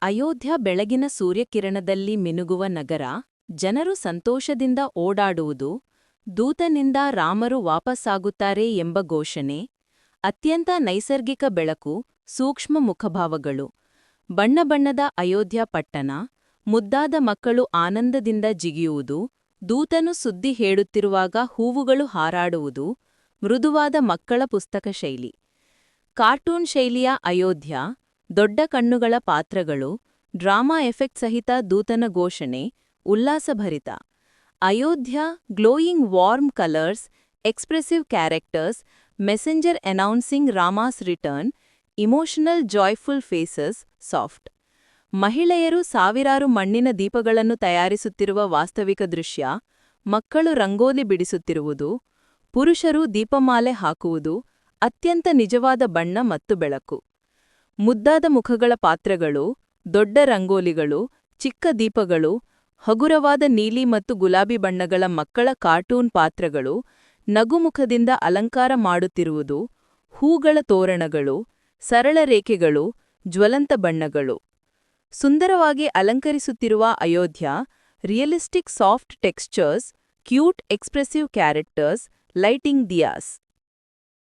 ಅಯೋಧ್ಯ ಬೆಳಗಿನ ಸೂರ್ಯಕಿರಣದಲ್ಲಿ ಮಿನುಗುವ ನಗರ, ಜನರು ಸಂತೋಷದಿಂದ ಓಡಾಡುವುದು, ದೂತನಿಂದ ರಾಮರು ವಾಪಸ್ಸಾಗುತ್ತಾರೆ ಎಂಬ ಘೋಷಣೆ, ಅತ್ಯಂತ ನೈಸರ್ಗಿಕ ಬೆಳಕು, ಸೂಕ್ಷ್ಮ ಮುಖಭಾವಗಳು, ಬಣ್ಣ ಬಣ್ಣದ ಅಯೋಧ್ಯ ಪಟ್ಟಣ, ಮುದ್ದಾದ ಮಕ್ಕಳು ಆನಂದದಿಂದ ಜಿಗಿಯುವುದು, ದೂತನು ಸುದ್ದಿ ಹೇಳುತ್ತಿರುವಾಗ ಹೂವುಗಳು ಹಾರಾಡುವುದು, ಮೃದುವಾದ ಮಕ್ಕಳ ಪುಸ್ತಕ ಶೈಲಿ. ಕಾರ್ಟೂನ್ ಶೈಲಿಯ ಅಯೋಧ್ಯ, ದೊಡ್ಡ ಕಣ್ಣುಗಳ ಪಾತ್ರಗಳು, ಡ್ರಾಮಾ ಎಫೆಕ್ಟ್ ಸಹಿತ ದೂತನ ಘೋಷಣೆ, ಉಲ್ಲಾಸಭರಿತ. Ayodhya glowing warm colours, expressive characters, messenger announcing Rama's return, emotional joyful faces, soft. ಮಹಿಳೆಯರು ಸಾವಿರಾರು ಮಣ್ಣಿನ ದೀಪಗಳನ್ನು ತಯಾರಿಸುತ್ತಿರುವ ವಾಸ್ತವಿಕ ದೃಶ್ಯ, ಮಕ್ಕಳು ರಂಗೋಲಿ ಬಿಡಿಸುತ್ತಿರುವುದು, ಪುರುಷರು ದೀಪಮಾಲೆ ಹಾಕುವುದು, ಅತ್ಯಂತ ನಿಜವಾದ ಬಣ್ಣ ಮತ್ತು ಬೆಳಕು. ಮುದ್ದಾದ ಮುಖಗಳ ಪಾತ್ರಗಳು, ದೊಡ್ಡ ರಂಗೋಲಿಗಳು, ಚಿಕ್ಕ ದೀಪಗಳು, ಹಗುರವಾದ ನೀಲಿ ಮತ್ತು ಗುಲಾಬಿ ಬಣ್ಣಗಳ ಮಕ್ಕಳ ಕಾರ್ಟೂನ್ ಪಾತ್ರಗಳು, ನಗುಮುಖದಿಂದ ಅಲಂಕಾರ ಮಾಡುತ್ತಿರುವುದು, ಹೂಗಳ ತೋರಣಗಳು, ಸರಳ ರೇಖೆಗಳು, ಜ್ವಲಂತ ಬಣ್ಣಗಳು. ಸುಂದರವಾಗಿ ಅಲಂಕರಿಸುತ್ತಿರುವ Ayodhya, realistic soft textures, cute expressive characters, lighting Diya's.